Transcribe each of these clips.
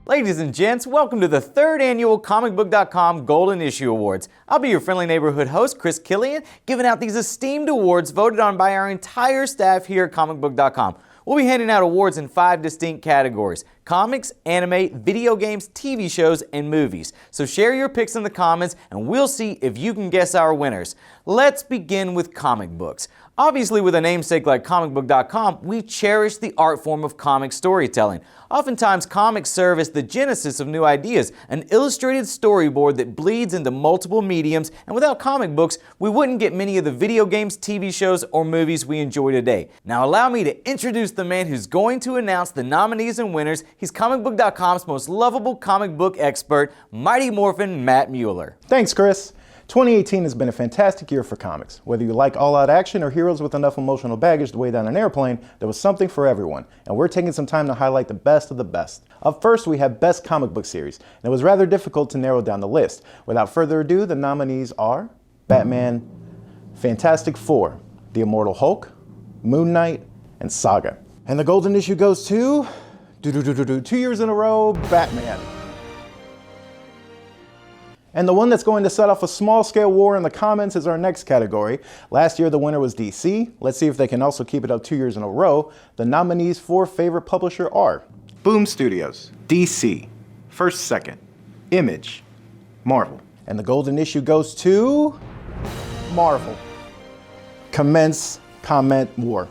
Ladies and gents, welcome to the third annual Comicbook.com Golden Issue Awards. I'll be your friendly neighborhood host, Chris Killian, giving out these esteemed awards voted on by our entire staff here at Comicbook.com. We'll be handing out awards in 5 distinct categories: comics, anime, video games, TV shows, and movies. So share your picks in the comments and we'll see if you can guess our winners. Let's begin with comic books. Obviously, with a namesake like Comicbook.com, we cherish the art form of comic storytelling. Oftentimes, comics serve as the genesis of new ideas, an illustrated storyboard that bleeds into multiple mediums, and without comic books, we wouldn't get many of the video games, TV shows, or movies we enjoy today. Now allow me to introduce the man who's going to announce the nominees and winners. He's Comicbook.com's most lovable comic book expert, Mighty Morphin Matt Mueller. Thanks, Chris. 2018 has been a fantastic year for comics. Whether you like all-out action or heroes with enough emotional baggage to weigh down an airplane, there was something for everyone, and we're taking some time to highlight the best of the best. Up first, we have Best Comic Book Series, and it was rather difficult to narrow down the list. Without further ado, the nominees are Batman, Fantastic Four, The Immortal Hulk, Moon Knight, and Saga. And the golden issue goes to, 2 years in a row, Batman. And the one that's going to set off a small-scale war in the comments is our next category. Last year, the winner was DC. Let's see if they can also keep it up 2 years in a row. The nominees for favorite publisher are Boom Studios, DC, First Second, Image, Marvel. And the golden issue goes to Marvel. Commence, comment, war.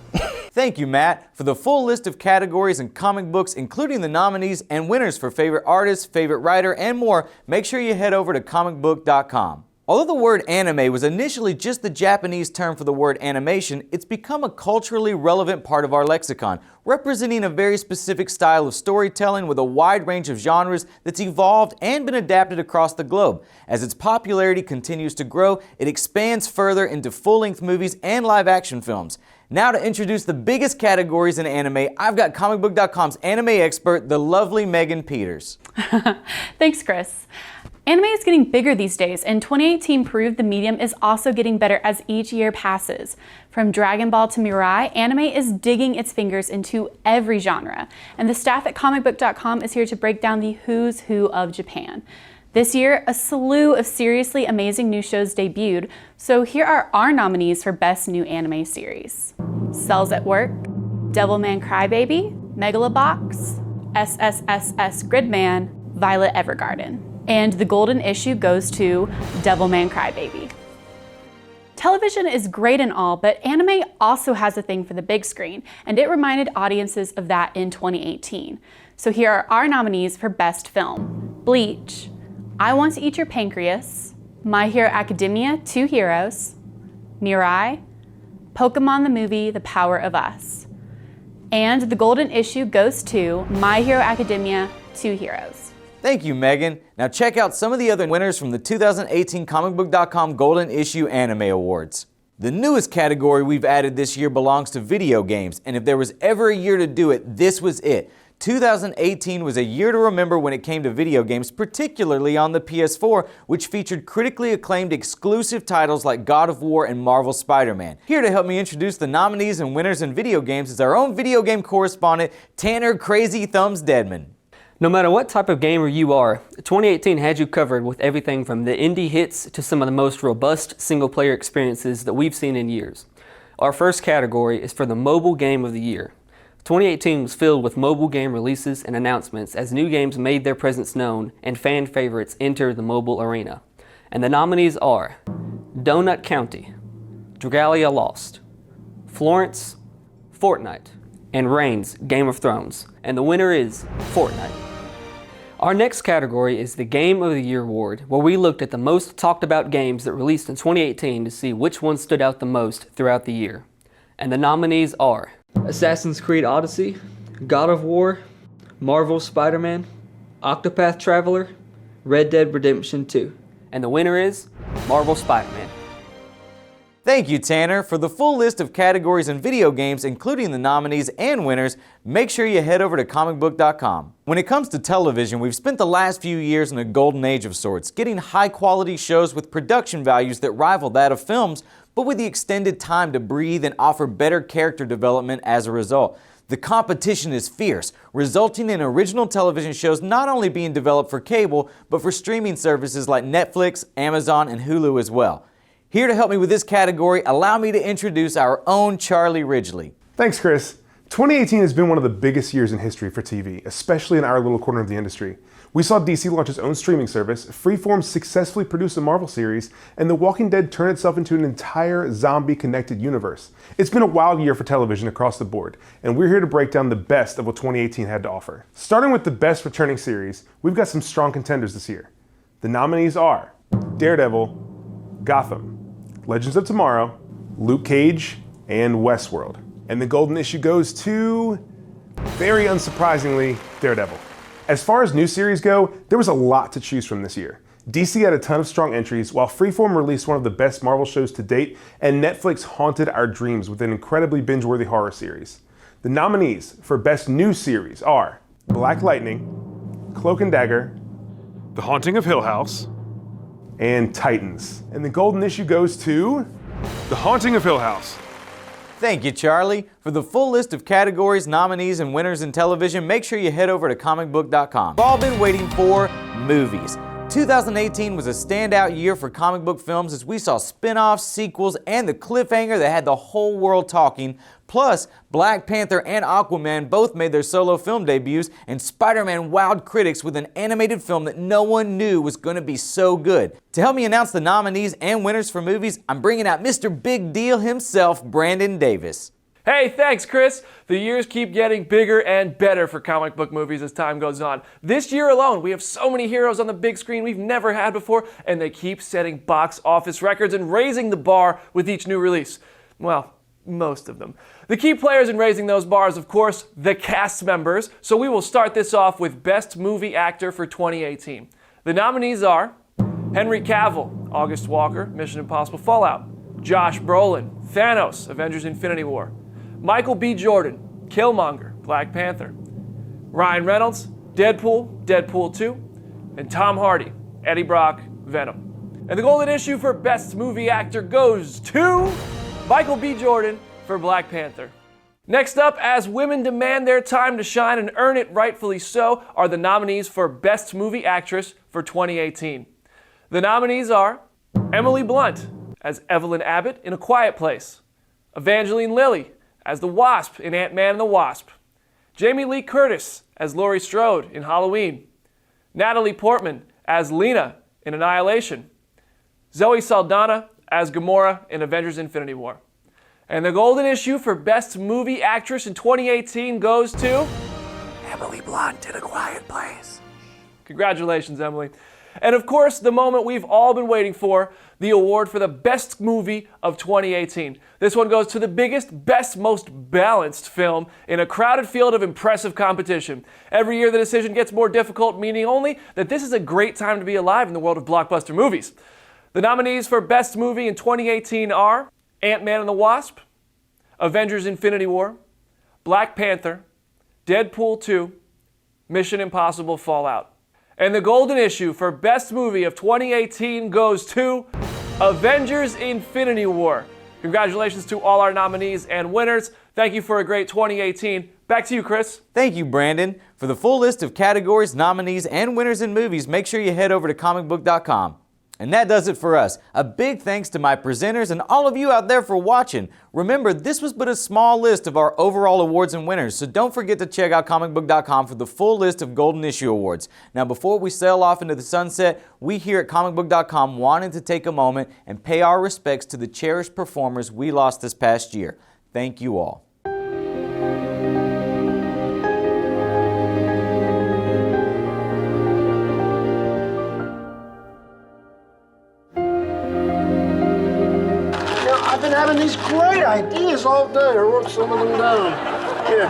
Thank you, Matt. For the full list of categories and comic books, including the nominees and winners for favorite artist, favorite writer, and more, make sure you head over to Comicbook.com. Although the word anime was initially just the Japanese term for the word animation, it's become a culturally relevant part of our lexicon, representing a very specific style of storytelling with a wide range of genres that's evolved and been adapted across the globe. As its popularity continues to grow, it expands further into full-length movies and live-action films. Now to introduce the biggest categories in anime, I've got Comicbook.com's anime expert, the lovely Megan Peters. Thanks, Chris. Anime is getting bigger these days, and 2018 proved the medium is also getting better as each year passes. From Dragon Ball to Mirai, anime is digging its fingers into every genre, and the staff at Comicbook.com is here to break down the who's who of Japan. This year, a slew of seriously amazing new shows debuted, so here are our nominees for Best New Anime Series. Cells at Work, Devilman Crybaby, Megalobox, SSSS Gridman, Violet Evergarden. And the golden issue goes to Devilman Crybaby. Television is great and all, but anime also has a thing for the big screen, and it reminded audiences of that in 2018. So here are our nominees for Best Film. Bleach, I Want to Eat Your Pancreas, My Hero Academia 2 Heroes, Mirai, Pokemon the Movie The Power of Us. And the golden issue goes to My Hero Academia 2 Heroes. Thank you, Megan. Now check out some of the other winners from the 2018 Comicbook.com Golden Issue Anime Awards. The newest category we've added this year belongs to video games, and if there was ever a year to do it, this was it. 2018 was a year to remember when it came to video games, particularly on the PS4, which featured critically acclaimed exclusive titles like God of War and Marvel's Spider-Man. Here to help me introduce the nominees and winners in video games is our own video game correspondent, Tanner Crazy Thumbs Deadman. No matter what type of gamer you are, 2018 had you covered with everything from the indie hits to some of the most robust single-player experiences that we've seen in years. Our first category is for the Mobile Game of the Year. 2018 was filled with mobile game releases and announcements as new games made their presence known and fan favorites entered the mobile arena. And the nominees are Donut County, Dragalia Lost, Florence, Fortnite, and Reigns Game of Thrones. And the winner is Fortnite. Our next category is the Game of the Year award, where we looked at the most talked about games that released in 2018 to see which one stood out the most throughout the year. And the nominees are Assassin's Creed Odyssey, God of War, Marvel's Spider-Man, Octopath Traveler, Red Dead Redemption 2. And the winner is Marvel's Spider-Man. Thank you, Tanner. For the full list of categories in video games, including the nominees and winners, make sure you head over to Comicbook.com. When it comes to television, we've spent the last few years in a golden age of sorts, getting high-quality shows with production values that rival that of films, but with the extended time to breathe and offer better character development as a result. The competition is fierce, resulting in original television shows not only being developed for cable, but for streaming services like Netflix, Amazon, and Hulu as well. Here to help me with this category, allow me to introduce our own Charlie Ridgely. Thanks, Chris. 2018 has been one of the biggest years in history for TV, especially in our little corner of the industry. We saw DC launch its own streaming service, Freeform successfully produce a Marvel series, and The Walking Dead turn itself into an entire zombie-connected universe. It's been a wild year for television across the board, and we're here to break down the best of what 2018 had to offer. Starting with the best returning series, we've got some strong contenders this year. The nominees are Daredevil, Gotham, Legends of Tomorrow, Luke Cage, and Westworld. And the golden issue goes to, very unsurprisingly, Daredevil. As far as new series go, there was a lot to choose from this year. DC had a ton of strong entries, while Freeform released one of the best Marvel shows to date, and Netflix haunted our dreams with an incredibly binge-worthy horror series. The nominees for Best New Series are Black Lightning, Cloak and Dagger, The Haunting of Hill House, and Titans. And the golden issue goes to The Haunting of Hill House. Thank you, Charlie. For the full list of categories, nominees, and winners in television, make sure you head over to Comicbook.com. We've all been waiting for movies. 2018 was a standout year for comic book films as we saw spin-offs, sequels, and the cliffhanger that had the whole world talking. Plus, Black Panther and Aquaman both made their solo film debuts, and Spider-Man wowed critics with an animated film that no one knew was going to be so good. To help me announce the nominees and winners for movies, I'm bringing out Mr. Big Deal himself, Brandon Davis. Hey, thanks, Chris. The years keep getting bigger and better for comic book movies as time goes on. This year alone, we have so many heroes on the big screen we've never had before, and they keep setting box office records and raising the bar with each new release. Well, most of them. The key players in raising those bars, of course, the cast members. So we will start this off with Best Movie Actor for 2018. The nominees are Henry Cavill, August Walker, Mission Impossible Fallout; Josh Brolin, Thanos, Avengers Infinity War; Michael B. Jordan, Killmonger, Black Panther; Ryan Reynolds, Deadpool, Deadpool 2; and Tom Hardy, Eddie Brock, Venom. And the golden issue for Best Movie Actor goes to Michael B. Jordan for Black Panther. Next up, as women demand their time to shine and earn it rightfully so, are the nominees for Best Movie Actress for 2018. The nominees are Emily Blunt as Evelyn Abbott in A Quiet Place; Evangeline Lilly as the Wasp in Ant-Man and the Wasp; Jamie Lee Curtis as Laurie Strode in Halloween; Natalie Portman as Lena in Annihilation; Zoe Saldana as Gamora in Avengers Infinity War. And the golden issue for Best Movie Actress in 2018 goes to Emily Blunt in A Quiet Place. Congratulations, Emily. And of course, the moment we've all been waiting for, the award for the best movie of 2018. This one goes to the biggest, best, most balanced film in a crowded field of impressive competition. Every year the decision gets more difficult, meaning only that this is a great time to be alive in the world of blockbuster movies. The nominees for best movie in 2018 are Ant-Man and the Wasp, Avengers Infinity War, Black Panther, Deadpool 2, Mission Impossible Fallout. And the golden issue for best movie of 2018 goes to Avengers Infinity War. Congratulations to all our nominees and winners. Thank you for a great 2018. Back to you, Chris. Thank you, Brandon. For the full list of categories, nominees, and winners in movies, make sure you head over to Comicbook.com. And that does it for us. A big thanks to my presenters and all of you out there for watching. Remember, this was but a small list of our overall awards and winners, so don't forget to check out Comicbook.com for the full list of Golden Issue Awards. Now, before we sail off into the sunset, we here at Comicbook.com wanted to take a moment and pay our respects to the cherished performers we lost this past year. Thank you all. I've been having these great ideas all day. I wrote some of them down. Here.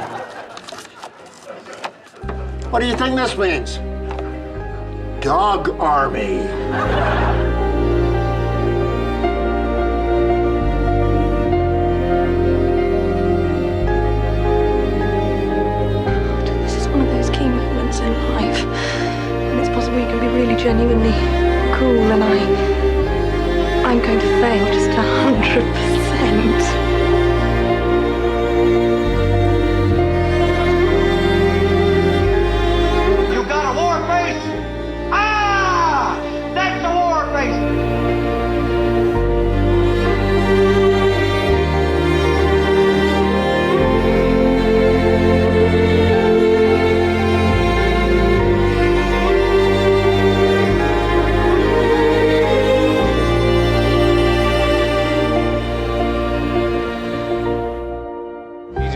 What do you think this means? Dog Army. This is one of those key moments in life when it's possible you can be really genuinely cool, and I'm going to fail just 100%.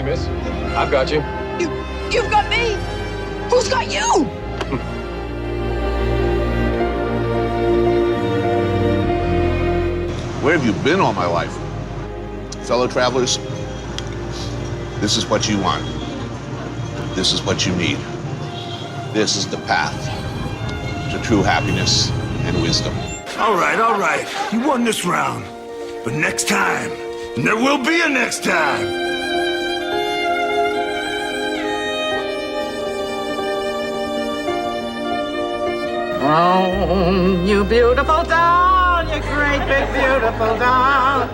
Easy, miss. I've got you. You've got me! Who's got you? Where have you been all my life? Fellow travelers, this is what you want. This is what you need. This is the path to true happiness and wisdom. All right. You won this round. But next time, and there will be a next time. Oh, you beautiful doll, you great big beautiful doll.